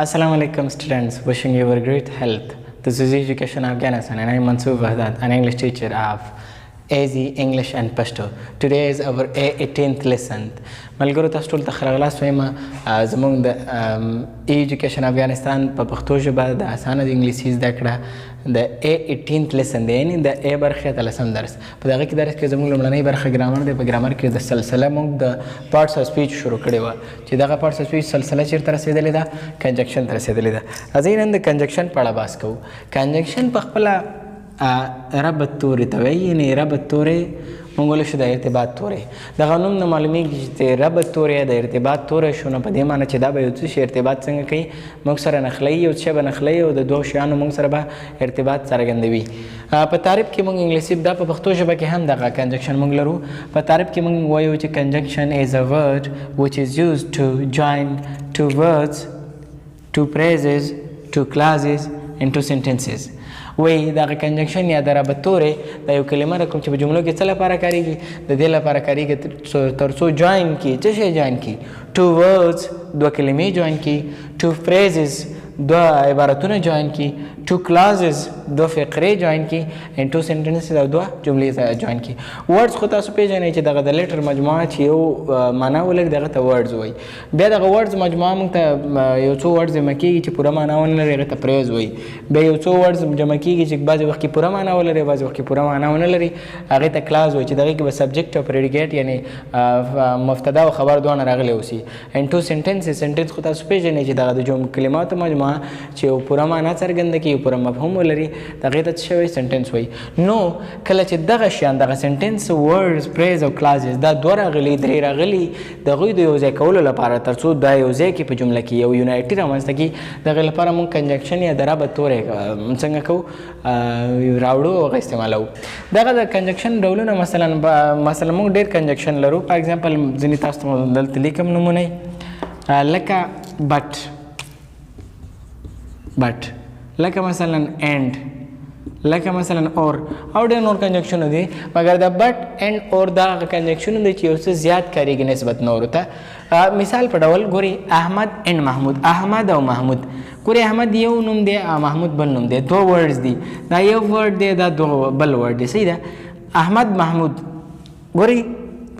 Assalamu alaikum students, wishing you a great health. This is Education Afghanistan and I am Mansoor Wahdat, an English teacher of AZ, English and Pashto. Today is our A-18th lesson. ملګرو تاسو ټول ته ښه راغلاست وایم. زموږ د ایجوکیشن افغانستان په پښتو ژبه د اسانه د انګلیسي زده کړه د A-18th lesson دی، یعنې د A برخې اتلسم درس. په دغه کې درس کې زموږ لومړنی برخه ګرامر دی. په ګرامر کې د سلسله موږ د پارټس اف سپیچ شروع کړې وه چې دغه پارټس اف سپیچ سلسله چېرته رسېدلې ده؟ کنجکشن ته رسېدلې ده. راځئ نن د کنجکشن په اړه بحث کوو. کنجکشن په خپله ربط تورې ته وایي، یعنې ربط تورې موږ ویلی شو د ارتباط تورې. دغه نوم نه معلومیږي چې ربط تورې د ارتباط تورې شو، نو په دې معنی چې دا به یو څه شي ارتباط څنګه کوي، موږ سره نښلوي، یو څه به نښلوي او د دوو شیانو موږ سره به ارتباط څرګندوي. په تعریف کې موږ انګلیسي دا په پښتو ژبه کې هم دغه کنجکشن موږ لرو. په تعریف کې موږ وایو چې کنجکشن is a word which is used to join two words, two phrases, two clauses and two sentences. وایي دغه کنجکشن یا د ربط تورې د یو کلمه نه کوم چې په جملو کې څه لپاره کارېږي، د دې لپاره کارېږي تر څو جوین کړي. څه شی جوین کړي؟ two words، دوه کلمې جوین کړي، two phrases، دوه عبارتونه جوین کړي، two clauses، دوه فقرې جوین کړي، and two sentences او دوه جملې جوین کړي. words خو تاسو پیژنئ چې دغه د لیټر مجموعه چې یو معنا ولري دغه ته words وایي. بیا دغه words مجموعه موږ ته یو څو words جمع کېږي چې پوره معنا ونه لري، هغه ته phrase وایي. بیا یو څو words جمع کېږي چې بعضې وخت کې پوره معنا ولري، بعضې وخت کې پوره معنا ونه لري، هغې ته clause وایي چې دغې کې به subject او predicate یعنې مبتدا او خبر دواړه راغلی اوسي. and two sentences، sentence خو تاسو پیژنئ چې دغه د کلماتو مجموعه چې یو پوره معنا څرګنده کړي، یو پوره مفهوم ولري، دغې ته څه وایي؟ سنټنس وایي. نو کله چې دغه شیان دغه سنټنس، ورډز، پریز او کلازز دا دوه راغلي، درې راغلي، د هغوی د یو ځای کولو لپاره تر څو دا یو ځای کې په جمله کې یو یونایټي رامنځته کړي، دغې لپاره موږ کنجکشن یا د ربط تورې څنګه کوو؟ راوړو او هغه استعمالوو. دغه د کنجکشن ډولونه مثلا موږ ډېر کنجکشن لرو. په اګزامپل ځینې تاسو ته دلته لیکم نمونې لکه بټ، لکه مثلا and، لکه مثلا اور، او ډېر نور کنجکشنونه دي، مګر د بټ اینډ اور دا هغه کنجکشنونه دي چې یو څه زیات کارېږي نسبت نورو ته. مثال په ډول ګورئ، احمد اینډ محمود، احمد او محمود. ګورئ احمد یو نوم دی، محمود بل نوم دی، دوه ورډز دي، دا یو ورډ دی، دا دوه بل ورډ دی. صحیح ده؟ احمد محمود، ګورئ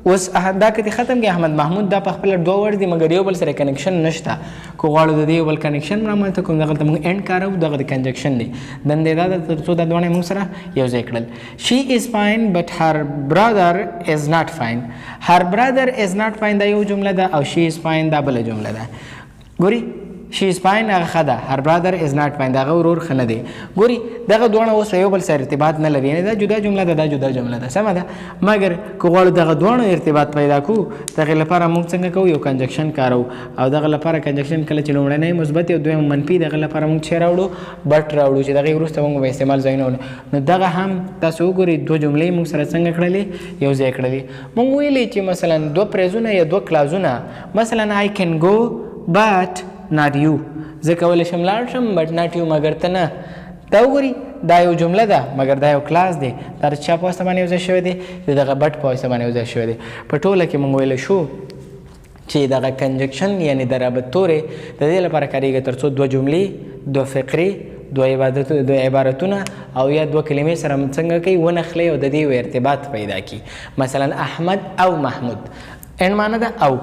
اوس دا کتې ختم کړي، احمد محمود دا په خپله دوه ورډ دي مګر یو بل سره کنیکشن نشته. که غواړو د دې یو بل کنیکشن رامنځته کړو، دغلته موږ اینډ کاروو، دغه د کنجکشن دی. دندې دا ده تر څو دا دواړه موږ سره یو ځای کړل. شي از فاین بټ هر برادر از ناٹ فاین. هر برادر از ناٹ فاین دا یو جمله ده او شي از فاین دا بله جمله ده. ګورئ شي از فاین هغه ښه ده، هر برادر از ناٹ فاین د هغه ورور ښه نه دی. ګورئ دغه دواړه اوس یو بل سره ارتباط نه لري، یعنې دا جدا جمله ده، دا جدا جمله ده، سمه ده. مګر که غواړو دغه دواړو ارتباط پیدا کړو، دغې لپاره موږ څنګه کوو؟ یو کنجکشن کاروو. او دغه لپاره کنجکشن کله چې لومړنی مثبت او دویم منفي، دغه لپاره موږ څه راوړو؟ بټ راوړو چې دغې وروسته موږ به استعمال ځایونه. نو دغه هم تاسو وګورئ دوه جملې موږ سره څنګه کړلې؟ یو ځای کړلې. موږ ویلې چې مثلا دوه پریزونه یا دوه کلازونه، مثلا I can go but not you، زه کولی شم لاړ شم بټ ناټ یو، مګر ته نه. دا وګورئ دا یو جمله ده مګر دا یو کلاس دی، دا د چا په واسطه باندې یو ځای شوی دی؟ د دغه بټ په واسطه باندې یو ځای شوی دی. په ټوله کې موږ ویلی شو چې دغه کنجکشن یعنې د ربط تورې د دې لپاره کارېږي تر څو دوه جملې، دوه فقرې، دوه عبارتونه او یا دوه کلمې سره څنګه کوي؟ ونښلي او د دې یو ارتباط پیدا کړي. مثلا احمد او محمود، ان معنی ده او،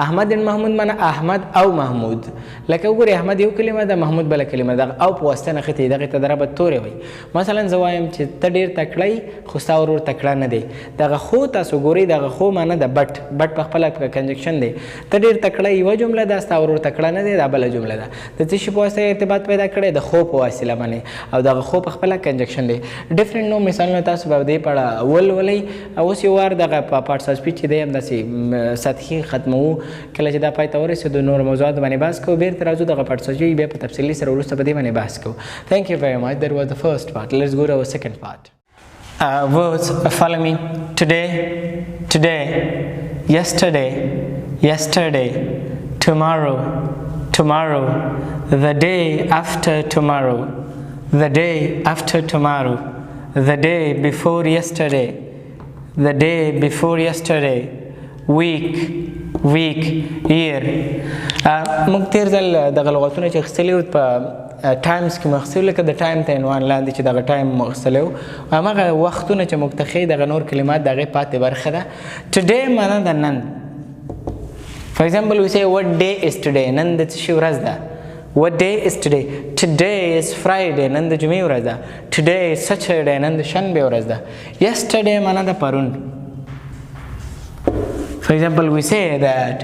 احمد ان محمود معنی احمد او محمود. لکه وګورئ احمد یو کلمه ده، محمود بله کلمه ده، او په واسطه نښتې، دغې ته د ربط تورې وایي. مثلا زه وایم چې ته ډېر تکړه یې خو ستا ورور تکړه نه دی. دغه خو تاسو ګورئ دغه خو معنی ده بټ، بټ په خپله کنجکشن دی. ته ډېر تکړه یوه جمله ده، ستا ورور تکړه نه دی دا بله جمله ده. د څه شي په واسطه ارتباط پیدا کړی؟ د خو په وسیله باندې، او دغه خو په خپله کنجکشن دی. ډفرنټ نو مثالونه تاسو به دې په اړه ولولئ. اوس یو وار دغه پارټس اف سپیچ چې دی همداسې سطحي ختموو، کله چې دا پای ته ورسېدو نورو موضوعاتو باندې بحث کوو. بېرته راځو دغه پارټس اف سپیچ بیا په تفصیلي سره وروسته په دې باندې بحث کوو. Thank you very much. That was the first part. Let's go to our second part. Words, follow me. Today, today, yesterday, yesterday, tomorrow, tomorrow, the day after tomorrow, the day after tomorrow, the day before yesterday, the day before yesterday, week, week, year. موږ تیر ځل دغه لغاتونه چې اخیستلي وو په ټایمز کې مخصوص لکه د ټایم ته عنوان لاندې چې دغه ټایم مخصوصلی وو هماغه وختونه چې موږ ته ښیي دغه نور کلمات د هغې پاتې برخه ده. today معنا د نن. for example we say what day is today. نن د څه شي ورځ ده. what day is today. today is Friday. نن د جمعې ورځ ده. today is Saturday. نن د شنبې ورځ ده. yesterday معنا د پرون. For example, we say that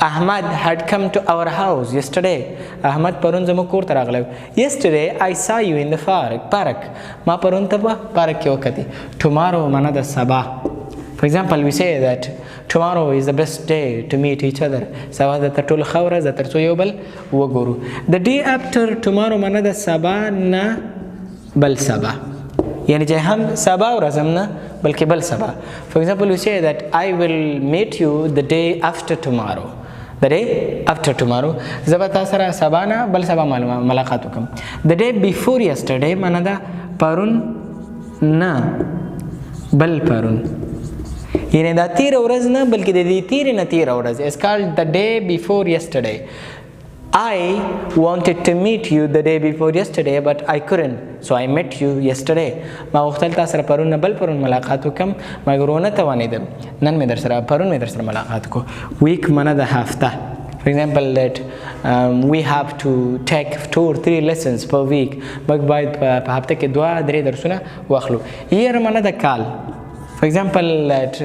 Ahmad had come to our house yesterday. Ahmad پرون زموږ کور ته راغلی. Yesterday I saw you in the park. ما پرون ته په پارک کې وکتې. Tomorrow معنا د سبا. For example, we say that tomorrow is the best day to meet each other. سبا د تر ټولو ښه ورځ ده تر څو یو بل وګورو. The day after tomorrow معنا د سبا نه بل سبا. یعنی چې هم سبا ورځ هم نه بلکې بل سبا. For example, we say that I will meet you the day after tomorrow. The day after tomorrow. زه به تا سره سبا نه بل سبا ملاقات وکړم. The day before yesterday معنا ده پرون نه بل پرون. یعنی دا تیره ورځ نه بلکې د دې تیرې نه تیره ورځ. It's called the day before yesterday. I wanted to meet you the day before yesterday but I couldn't. So I met you yesterday. ما غوښتل تا سره پرون نه بل پرون ملاقات وکړم مګر ونه توانېدم. نن مې در سره پرون مې در سره ملاقات وکړو. week معنا د هفته. For example that we have to take 2 or 3 lessons per week. موږ باید په هفته کې 2-3 درسونه واخلو. year معنا د کال. For example that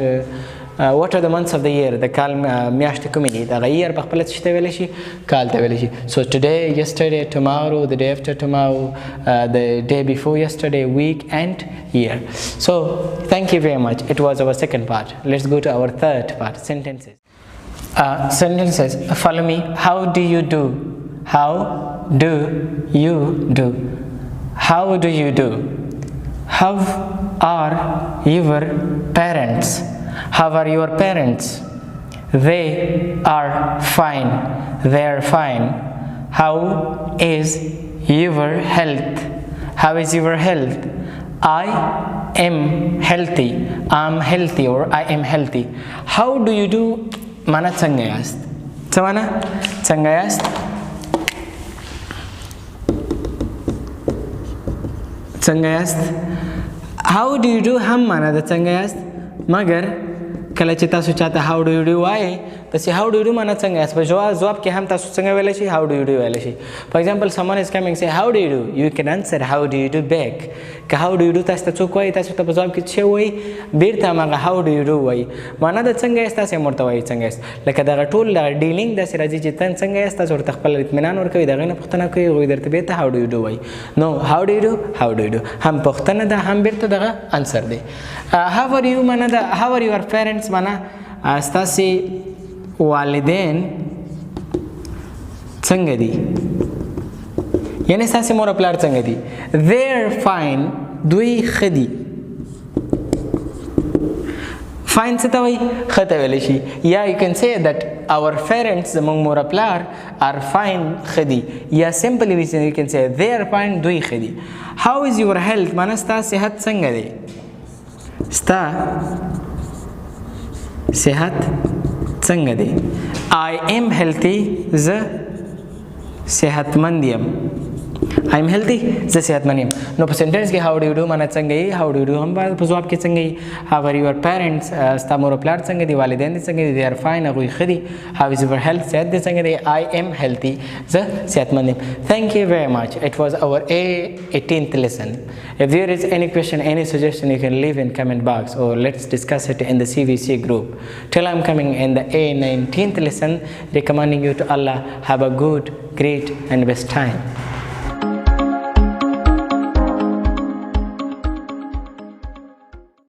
what are the months of the year. د کال میاشتې کومې دي. دغه year په خپله څه ته ویلی شي کال ته ویلی شي. So today, yesterday, tomorrow, the day after tomorrow, the day before yesterday, week and year. So thank you very much. It was our second part. Let's go to our third part, sentences. Sentences. Follow me. How do you do? How do you do? How do you do? How are your parents? How are your parents? They are fine. They are fine. How is your health? How is your health? I am healthy. I'm healthy or I am healthy. How do you do? Mana څنګه یاست؟ څه معنا؟ څنګه یاست؟ څنګه یاست؟ How do you do هم معنا د څنګه یاست مګر کله چې تاسو چاته how do you do وایي تاسې how do you do معنا څنګه یاست په جواب کې هم تاسو څنګه ویلی شي how do you do ویلی شي. For example, someone is coming say how do you do. You can answer how do you do back. که how do you do تاسو ته څوک وایي تاسو ته په جواب کې څه وایي بیرته هماغه how do you do وایي. معنا د څنګه یاست تاسې هم ورته وایي څنګه یاست. لکه دغه ټول ډیلینګ داسې راځي چې ته څنګه یاست تاسو ورته خپل اطمینان ورکوي د هغې نه پوښتنه کوي هغوی درته بیرته how do you do وایي. نو how do you do how do you do هم پوښتنه ده هم بیرته دغه انسر دی. how are you معنا ده how are your parents معنا ستاسې والدین څنګه دي یعنی ستاسې مور پلار څنګه دي. they are fine. دوی ښه دي. fine څه ته وایي ښه ته ویلی شي یا you can say that our parents زموږ مور پلار are fine ښه دي یا simply you can say they are fine دوی ښه دي. how is your health معنا ستا صحت څنګه دی. ستا صحت څنګه دی. I am healthy. زه صحتمند یم. I am healthy. زه صحتمند یم. نو په سنټنس کې how do you do معنا څنګه یي how do you do هم په جواب کې څنګه یي. how are your parents ستا مور او پلار څنګه دي والدین دې څنګه دي they are fine هغوی ښه دي. how is your health صحت دې څنګه دی. I am healthy. زه صحتمند یم. Thank you very much. It was our A-18th lesson. If there is any question any suggestion you can leave in comment box or let's discuss it in the CVC group. Till I'm coming in the A-19th lesson recommending you to Allah have a good great and best time.